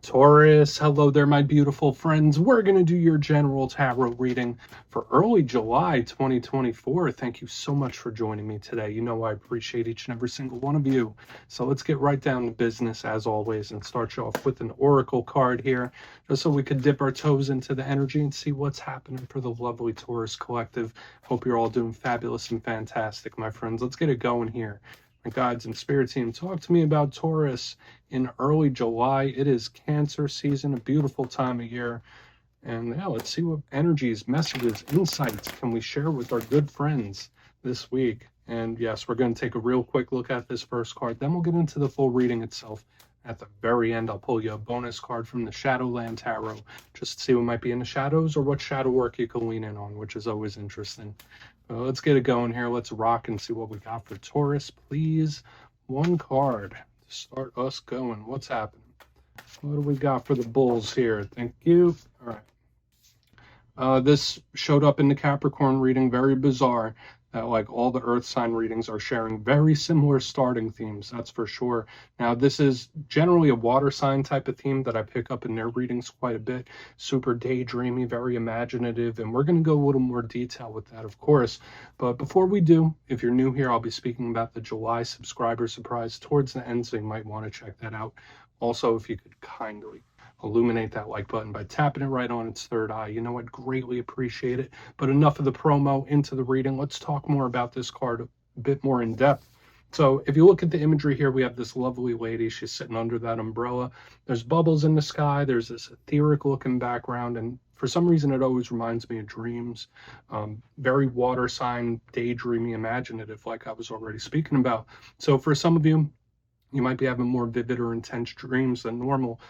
Taurus, hello there, my beautiful friends. We're going to do your general tarot reading for early July 2024. Thank you so much for joining me today. You know I appreciate each and every single one of you. So let's get right down to business as always and start you off with an oracle card here, just so we could dip our toes into the energy and see what's happening for the lovely Taurus collective. Hope you're all doing fabulous and fantastic, my friends. Let's get it going here. My guides and spirit team, talk to me about Taurus in early July. It is Cancer season, a beautiful time of year. And yeah, let's see what energies, messages, insights can we share with our good friends this week. And yes, we're going to take a real quick look at this first card. Then we'll get into the full reading itself. At the very end, I'll pull you a bonus card from the Shadowland Tarot, just to see what might be in the shadows or what shadow work you can lean in on, which is always interesting. Let's get it going here. Let's rock and see what we got for Taurus. Please, one card to start us going. What's happening? What do we got for the bulls here? Thank you. All right. This showed up in the Capricorn reading. Very bizarre that like all the earth sign readings are sharing very similar starting themes, that's for sure. Now this is generally a water sign type of theme that I pick up in their readings quite a bit. Super daydreamy, very imaginative, and we're going to go a little more detail with that, of course. But before we do, if you're new here, I'll be speaking about the July subscriber surprise towards the end, so you might want to check that out. Also, if you could kindly illuminate that like button by tapping it right on its third eye. You know, I'd greatly appreciate it. But enough of the promo, into the reading. Let's talk more about this card a bit more in depth. So if you look at the imagery here, we have this lovely lady. She's sitting under that umbrella. There's bubbles in the sky. There's this etheric looking background. And for some reason, it always reminds me of dreams. Very water sign, daydreamy, imaginative, like I was already speaking about. So for some of you, you might be having more vivid or intense dreams than normal.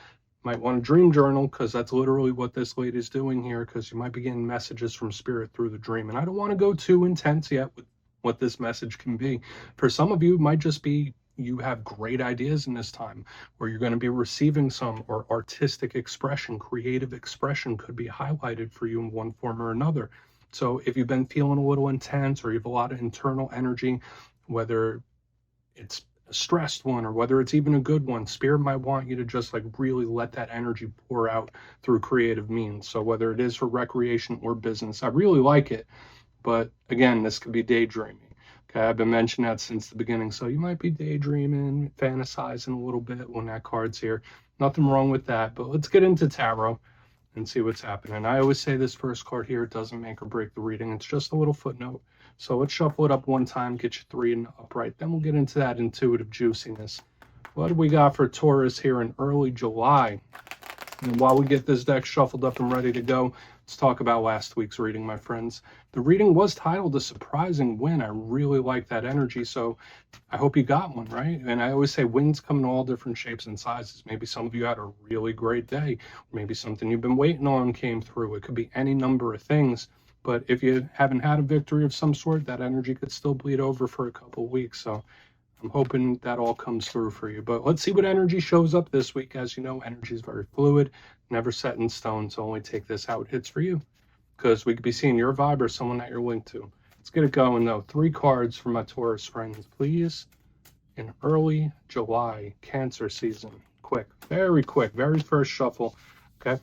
Might want a dream journal, because that's literally what this lady is doing here, because you might be getting messages from spirit through the dream. And I don't want to go too intense yet with what this message can be. For some of you, it might just be you have great ideas in this time, where you're going to be receiving some, or artistic expression, creative expression could be highlighted for you in one form or another. So if you've been feeling a little intense, or you have a lot of internal energy, whether it's a stressed one or whether it's even a good one, spirit might want you to just like really let that energy pour out through creative means. So whether it is for recreation or business, I really like it. But again, this could be daydreaming. Okay, I've been mentioning that since the beginning. So you might be daydreaming, fantasizing a little bit when that card's here. Nothing wrong with that. But let's get into tarot and see what's happening. I always say this first card here doesn't make or break the reading. It's just a little footnote. So let's shuffle it up one time, get you 3 in the upright. Then we'll get into that intuitive juiciness. What do we got for Taurus here in early July? And while we get this deck shuffled up and ready to go, let's talk about last week's reading, my friends. The reading was titled A Surprising Win. I really like that energy, so I hope you got one, right? And I always say wins come in all different shapes and sizes. Maybe some of you had a really great day, or maybe something you've been waiting on came through. It could be any number of things. But if you haven't had a victory of some sort, that energy could still bleed over for a couple of weeks. So I'm hoping that all comes through for you. But let's see what energy shows up this week. As you know, energy is very fluid, never set in stone. So only take this how it hits for you, because we could be seeing your vibe or someone that you're linked to. Let's get it going, though. 3 cards for my Taurus friends, please. In early July, Cancer season. Quick, very first shuffle. Okay,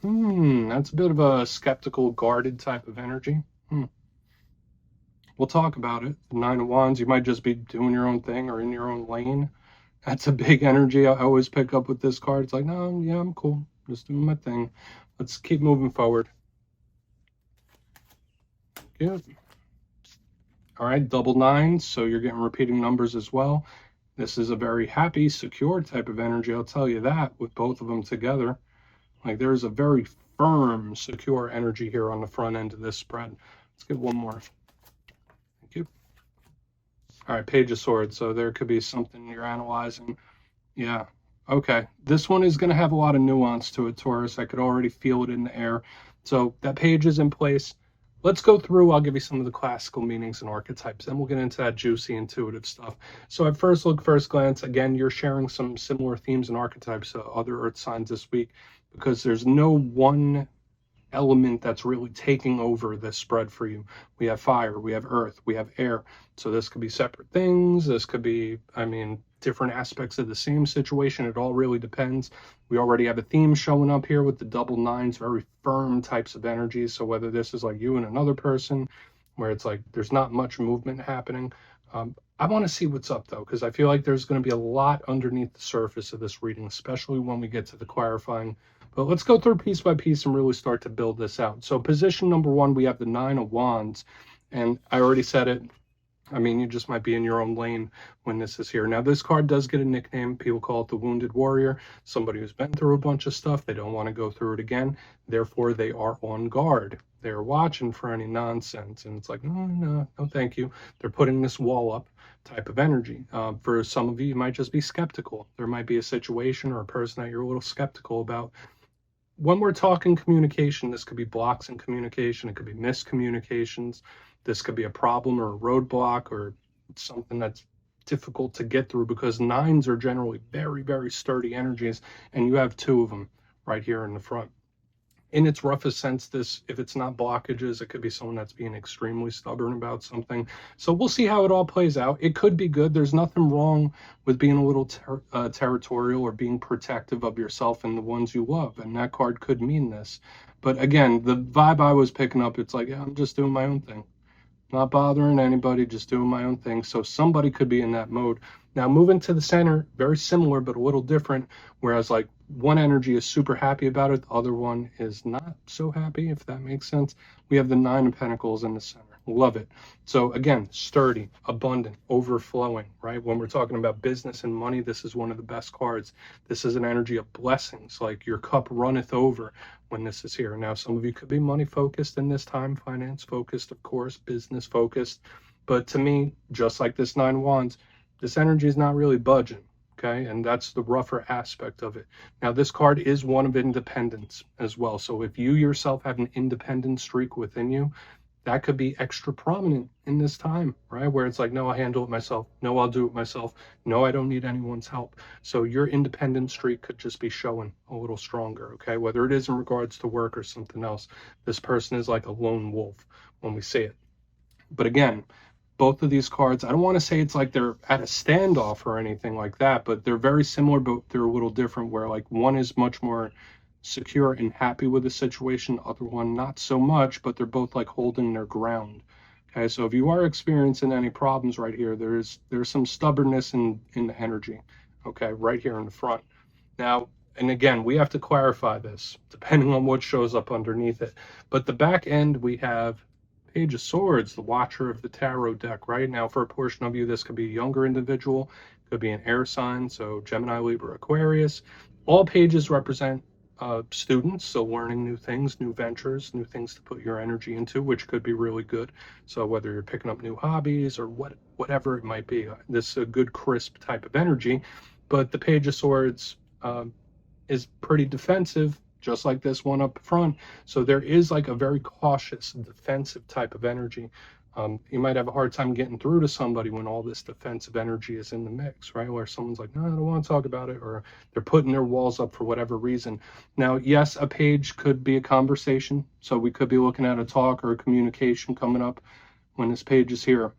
that's a bit of a skeptical, guarded type of energy. We'll talk about it. The 9 of Wands, you might just be doing your own thing or in your own lane. That's a big energy I always pick up with this card. It's like, no, yeah, I'm cool. Just doing my thing. Let's keep moving forward. Good. All right, double 9, so you're getting repeating numbers as well. This is a very happy, secure type of energy, I'll tell you that, with both of them together. Like there's a very firm, secure energy here on the front end of this spread. Let's get one more. Thank you. All right, Page of Swords. So there could be something you're analyzing. Yeah. Okay. This one is going to have a lot of nuance to it, Taurus. I could already feel it in the air. So that page is in place. Let's go through. I'll give you some of the classical meanings and archetypes. Then we'll get into that juicy, intuitive stuff. So at first look, first glance, again, you're sharing some similar themes and archetypes to other earth signs this week, because there's no one element that's really taking over this spread for you. We have fire, we have earth, we have air. So this could be separate things. This could be, I mean, different aspects of the same situation. It all really depends. We already have a theme showing up here with the double nines, very firm types of energies. So whether this is like you and another person, where it's like there's not much movement happening, I want to see what's up though, because I feel like there's going to be a lot underneath the surface of this reading, especially when we get to the clarifying. But let's go through piece by piece and really start to build this out. So position number one, we have the Nine of Wands, and I already said it. I mean, you just might be in your own lane when this is here. Now, this card does get a nickname. People call it the Wounded Warrior, somebody who's been through a bunch of stuff. They don't want to go through it again. Therefore, they are on guard. They're watching for any nonsense. And it's like, no, thank you. They're putting this wall up type of energy. For some of you, you might just be skeptical. There might be a situation or a person that you're a little skeptical about. When we're talking communication, this could be blocks in communication. It could be miscommunications. This could be a problem or a roadblock or something that's difficult to get through, because nines are generally very, very sturdy energies, and you have two of them right here in the front. In its roughest sense, this, if it's not blockages, it could be someone that's being extremely stubborn about something. So we'll see how it all plays out. It could be good. There's nothing wrong with being a little territorial or being protective of yourself and the ones you love, and that card could mean this. But again, the vibe I was picking up, it's like, yeah, I'm just doing my own thing. Not bothering anybody, just doing my own thing. So somebody could be in that mode. Now moving to the center, very similar but a little different, whereas like one energy is super happy about it, the other one is not so happy, if that makes sense. We have the Nine of Pentacles in the center. Love it. So again, sturdy, abundant, overflowing, right? When we're talking about business and money, this is one of the best cards. This is an energy of blessings, like your cup runneth over when this is here. Now, some of you could be money focused in this time, finance focused, of course, business focused. But to me, just like this Nine of Wands, this energy is not really budging. Okay, and that's the rougher aspect of it. Now, this card is one of independence as well. So if you yourself have an independent streak within you, that could be extra prominent in this time, right? Where it's like, no, I handle it myself. No, I'll do it myself. No, I don't need anyone's help. So your independent streak could just be showing a little stronger, okay? Whether it is in regards to work or something else, this person is like a lone wolf when we see it. But again, both of these cards, I don't want to say it's like they're at a standoff or anything like that, but they're very similar, but they're a little different, where like one is much more secure and happy with the situation, other one not so much, but they're both like holding their ground. Okay, so if you are experiencing any problems right here, there's some stubbornness in the energy, okay, right here in the front. Now, and again, we have to clarify this depending on what shows up underneath it, but the back end, we have Page of Swords, the Watcher of the Tarot deck. Right now, for a portion of you, this could be a younger individual, could be an air sign, so Gemini, Libra, Aquarius. All pages represent students, so learning new things, new ventures, new things to put your energy into, which could be really good. So whether you're picking up new hobbies or whatever it might be, this is a good crisp type of energy. But the Page of Swords is pretty defensive, just like this one up front. So there is like a very cautious, defensive type of energy. You might have a hard time getting through to somebody when all this defensive energy is in the mix, right? Where someone's like, no, I don't want to talk about it, or they're putting their walls up for whatever reason. Now, yes, a page could be a conversation. So we could be looking at a talk or a communication coming up when this page is here.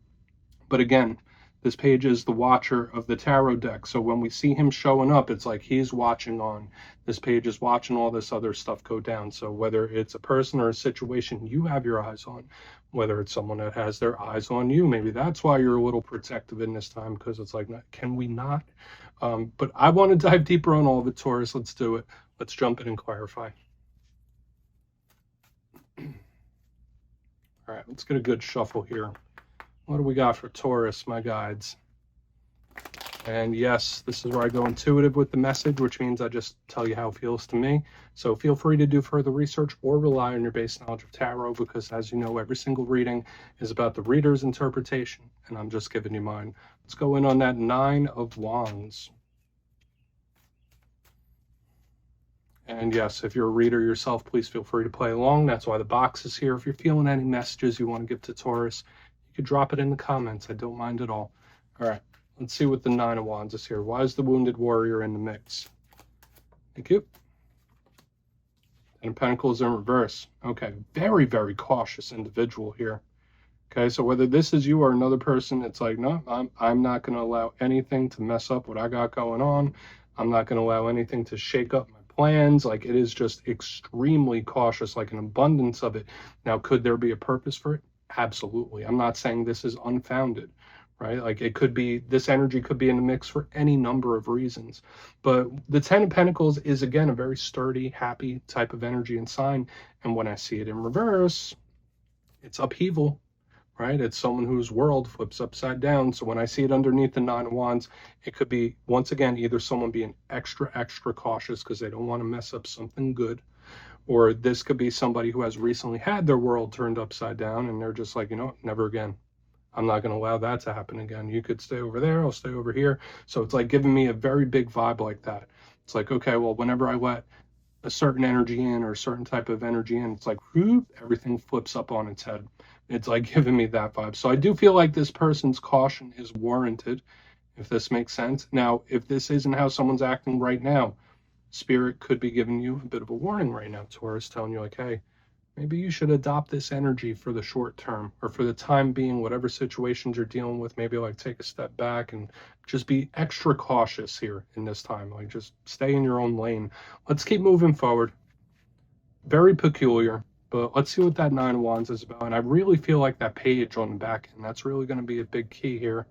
But again, this page is the Watcher of the Tarot deck. So when we see him showing up, it's like he's watching on. This page is watching all this other stuff go down. So whether it's a person or a situation you have your eyes on, whether it's someone that has their eyes on you, maybe that's why you're a little protective in this time, because it's like, can we not? But I want to dive deeper on all of it, Taurus. Let's do it. Let's jump in and clarify. All right, let's get a good shuffle here. What do we got for Taurus, my guides? And yes, this is where I go intuitive with the message, which means I just tell you how it feels to me. So feel free to do further research or rely on your base knowledge of tarot, because as you know, every single reading is about the reader's interpretation, and I'm just giving you mine. Let's go in on that Nine of Wands. And yes, if you're a reader yourself, please feel free to play along. That's why the box is here. If you're feeling any messages you want to give to Taurus, you could drop it in the comments. I don't mind at all. All right, let's see what the Nine of Wands is here. Why is the Wounded Warrior in the mix? Thank you. And Pentacles in reverse. Okay, very, very cautious individual here. Okay, so whether this is you or another person, it's like, no, I'm not going to allow anything to mess up what I got going on. I'm not going to allow anything to shake up my plans. Like, it is just extremely cautious, like an abundance of it. Now, could there be a purpose for it? Absolutely. I'm not saying this is unfounded, right? Like, it could be, this energy could be in the mix for any number of reasons. But the Ten of Pentacles is, again, a very sturdy, happy type of energy and sign. And when I see it in reverse, it's upheaval, right? It's someone whose world flips upside down. So when I see it underneath the Nine of Wands, it could be, once again, either someone being extra, extra cautious because they don't want to mess up something good, or this could be somebody who has recently had their world turned upside down and they're just like, you know, never again. I'm not going to allow that to happen again. You could stay over there, I'll stay over here. So it's like giving me a very big vibe like that. It's like, okay, well, whenever I let a certain energy in or a certain type of energy in, it's like whoop, everything flips up on its head. It's like giving me that vibe. So I do feel like this person's caution is warranted, if this makes sense. Now, if this isn't how someone's acting right now, Spirit could be giving you a bit of a warning right now. Taurus, telling you like, hey, maybe you should adopt this energy for the short term or for the time being, whatever situations you're dealing with. Maybe like take a step back and just be extra cautious here in this time. Like just stay in your own lane. Let's keep moving forward. Very peculiar, but let's see what that Nine of Wands is about. And I really feel like that page on the back end, that's really going to be a big key here.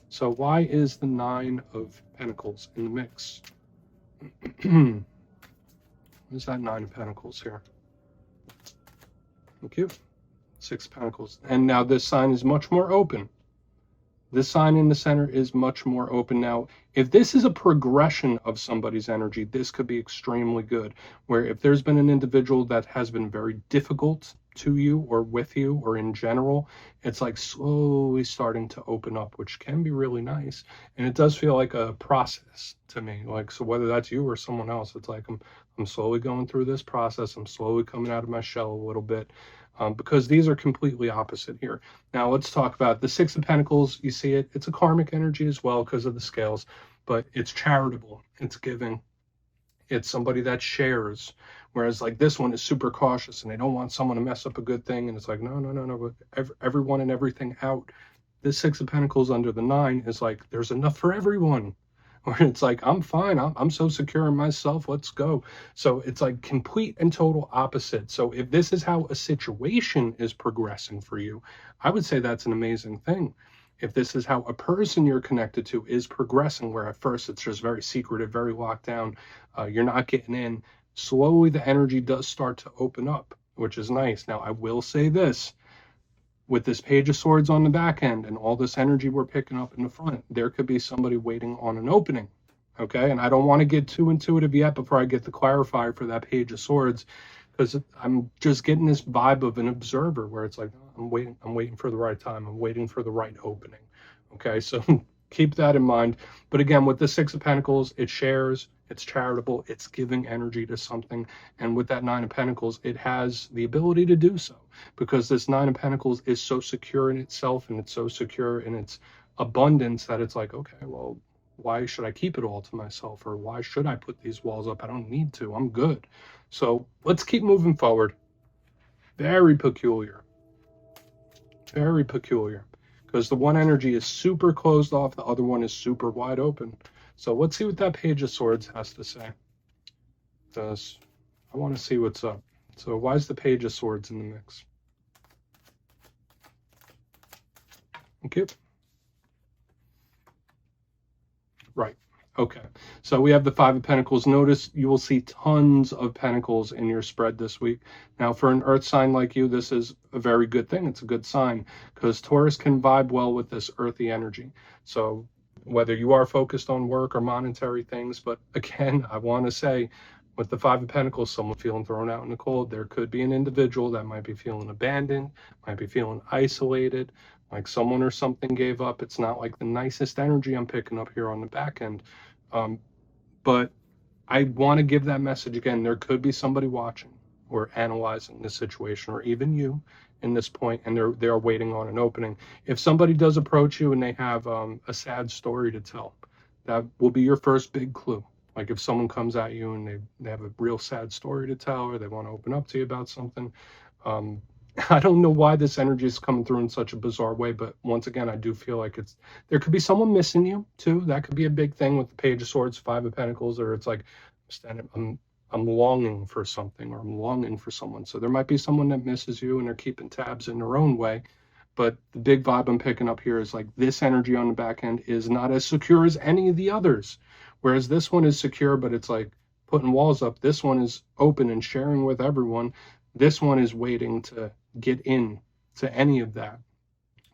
So why is the Nine of Pentacles in the mix? Where's that Nine of Pentacles here? Thank you. Six of Pentacles. And now this sign is much more open. This sign in the center is much more open. Now, if this is a progression of somebody's energy, this could be extremely good. Where if there's been an individual that has been very difficult to you or with you or in general, it's like slowly starting to open up, which can be really nice. And it does feel like a process to me. Like, so whether that's you or someone else, it's like I'm slowly going through this process. I'm slowly coming out of my shell a little bit. Because these are completely opposite here. Now let's talk about the Six of Pentacles. You see it, it's a karmic energy as well because of the scales, but it's charitable, it's giving, it's somebody that shares. Whereas like this one is super cautious and they don't want someone to mess up a good thing. And it's like, no, but everyone and everything out. This Six of Pentacles under the Nine is like, there's enough for everyone. Or it's like, I'm fine, I'm so secure in myself, let's go. So it's like complete and total opposite. So if this is how a situation is progressing for you, I would say that's an amazing thing. If this is how a person you're connected to is progressing, where at first it's just very secretive, very locked down, you're not getting in, slowly the energy does start to open up, which is nice. Now, I will say this, with this Page of Swords on the back end and all this energy we're picking up in the front, there could be somebody waiting on an opening. Okay, and I don't want to get too intuitive yet before I get the clarifier for that Page of Swords, because I'm just getting this vibe of an observer where it's like, I'm waiting for the right time, I'm waiting for the right opening. Okay, so keep that in mind. But again, with the Six of Pentacles, it shares, it's charitable, it's giving energy to something. And with that Nine of Pentacles, it has the ability to do so, because this Nine of Pentacles is so secure in itself and it's so secure in its abundance that it's like, okay, well, why should I keep it all to myself? Or why should I put these walls up? I don't need to, I'm good. So let's keep moving forward. Very peculiar. Very peculiar. Because the one energy is super closed off, the other one is super wide open. So let's see what that Page of Swords has to say. Because I want to see what's up. So why is the Page of Swords in the mix? Okay. Right. Okay. So we have the Five of Pentacles. Notice you will see tons of pentacles in your spread this week. Now, for an earth sign like you, this is a very good thing. It's a good sign because Taurus can vibe well with this earthy energy. So whether you are focused on work or monetary things, but again, I want to say with the Five of Pentacles, someone feeling thrown out in the cold, there could be an individual that might be feeling abandoned, might be feeling isolated, like someone or something gave up. It's not like the nicest energy I'm picking up here on the back end. But I want to give that message again. There could be somebody watching or analyzing this situation, or even you in this point, and they're waiting on an opening. If somebody does approach you and they have a sad story to tell, that will be your first big clue. Like if someone comes at you and they have a real sad story to tell, or they want to open up to you about something, I don't know why this energy is coming through in such a bizarre way, but once again, I do feel like there could be someone missing you too. That could be a big thing with the Page of Swords, Five of Pentacles, or it's like I'm longing for something, or I'm longing for someone. So there might be someone that misses you and they're keeping tabs in their own way. But the big vibe I'm picking up here is like this energy on the back end is not as secure as any of the others. Whereas this one is secure, but it's like putting walls up. This one is open and sharing with everyone. This one is waiting to get in to any of that.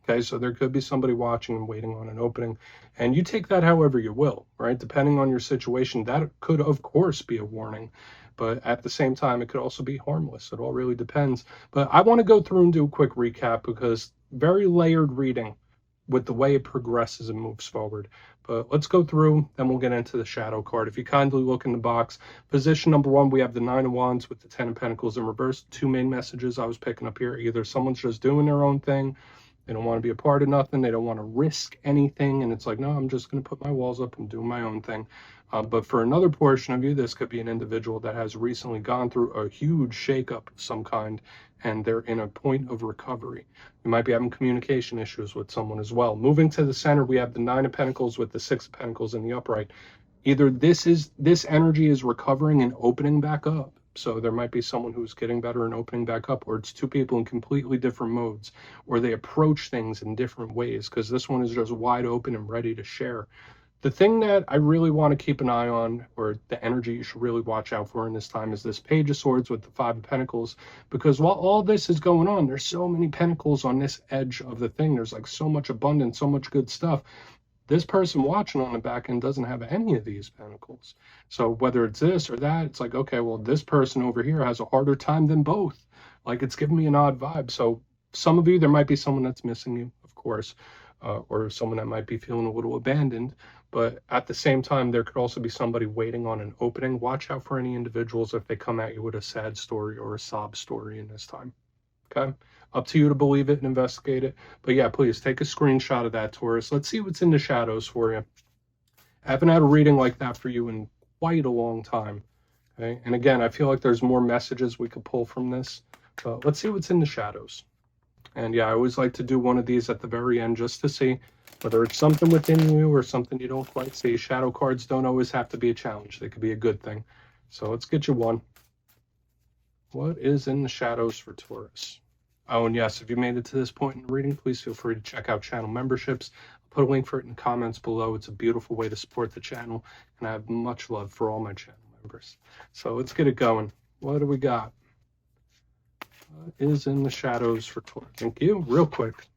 Okay, so there could be somebody watching and waiting on an opening, and you take that however you will, right? Depending on your situation, that could, of course, be a warning, but at the same time, it could also be harmless. It all really depends. But I want to go through and do a quick recap because very layered reading with the way it progresses and moves forward. But let's go through, then we'll get into the shadow card. If you kindly look in the box, position number 1, we have the Nine of Wands with the Ten of Pentacles in reverse. Two main messages I was picking up here. Either someone's just doing their own thing, they don't want to be a part of nothing, they don't want to risk anything, and it's like, no, I'm just going to put my walls up and do my own thing. But for another portion of you, this could be an individual that has recently gone through a huge shakeup of some kind, and they're in a point of recovery. You might be having communication issues with someone as well. Moving to the center, we have the Nine of Pentacles with the Six of Pentacles in the upright. Either this energy is recovering and opening back up. So there might be someone who's getting better and opening back up, or it's two people in completely different modes, or they approach things in different ways, because this one is just wide open and ready to share. The thing that I really want to keep an eye on, or the energy you should really watch out for in this time, is this Page of Swords with the Five of Pentacles. Because while all this is going on, there's so many pentacles on this edge of the thing. There's like so much abundance, so much good stuff. This person watching on the back end doesn't have any of these pentacles. So whether it's this or that, it's like, okay, well, this person over here has a harder time than both. Like, it's giving me an odd vibe. So some of you, there might be someone that's missing you, of course, or someone that might be feeling a little abandoned. But at the same time, there could also be somebody waiting on an opening. Watch out for any individuals if they come at you with a sad story or a sob story in this time. Okay, up to you to believe it and investigate it. But yeah, please take a screenshot of that, Taurus. Let's see what's in the shadows for you. I haven't had a reading like that for you in quite a long time. Okay, and again, I feel like there's more messages we could pull from this. But let's see what's in the shadows. And yeah, I always like to do one of these at the very end just to see whether it's something within you or something you don't quite see. Shadow cards don't always have to be a challenge. They could be a good thing. So let's get you one. What is in the shadows for Taurus? Oh, and yes, if you made it to this point in the reading, please feel free to check out channel memberships. I'll put a link for it in the comments below. It's a beautiful way to support the channel, and I have much love for all my channel members. So let's get it going. What do we got? What is in the shadows for Taurus? Thank you. Real quick.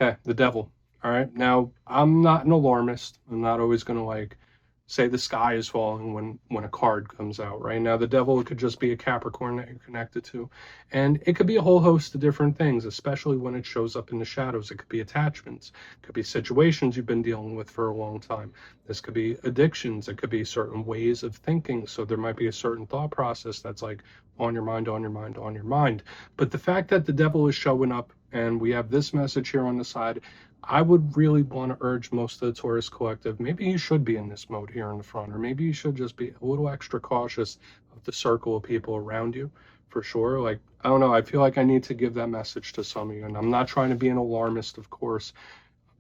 Okay, the Devil. All right, now I'm not an alarmist. I'm not always going to like say the sky is falling when a card comes out. Right now, the Devil, it could just be a Capricorn that you're connected to, and it could be a whole host of different things, especially when it shows up in the shadows. It could be attachments, it could be situations you've been dealing with for a long time. This could be addictions. It could be certain ways of thinking. So there might be a certain thought process that's like on your mind, on your mind, on your mind. But the fact that the Devil is showing up and we have this message here on the side, I would really want to urge most of the Taurus collective, maybe you should be in this mode here in the front, or maybe you should just be a little extra cautious of the circle of people around you, for sure. Like, I don't know, I feel like I need to give that message to some of you, and I'm not trying to be an alarmist, of course.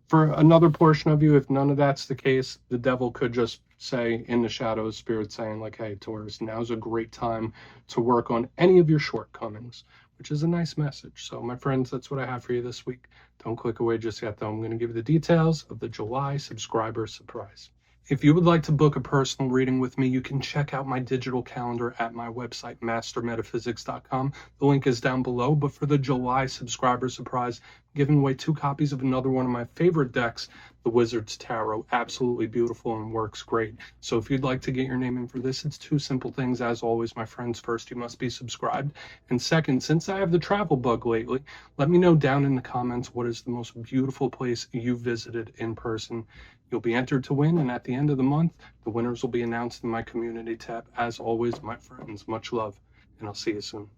For another portion of you, if none of that's the case, the Devil could just say in the shadows, Spirit saying like, hey, Taurus, now's a great time to work on any of your shortcomings, which is a nice message. So my friends, that's what I have for you this week. Don't click away just yet, though. I'm going to give you the details of the July subscriber surprise. If you would like to book a personal reading with me, you can check out my digital calendar at my website, mastermetaphysics.com. The link is down below. But for the July subscriber surprise, I'm giving away 2 copies of another one of my favorite decks, the Wizard's Tarot. Absolutely beautiful and works great. So if you'd like to get your name in for this, it's 2 simple things. As always, my friends, first, you must be subscribed. And second, since I have the travel bug lately, let me know down in the comments what is the most beautiful place you visited in person. You'll be entered to win, and at the end of the month, the winners will be announced in my community tab. As always, my friends, much love, and I'll see you soon.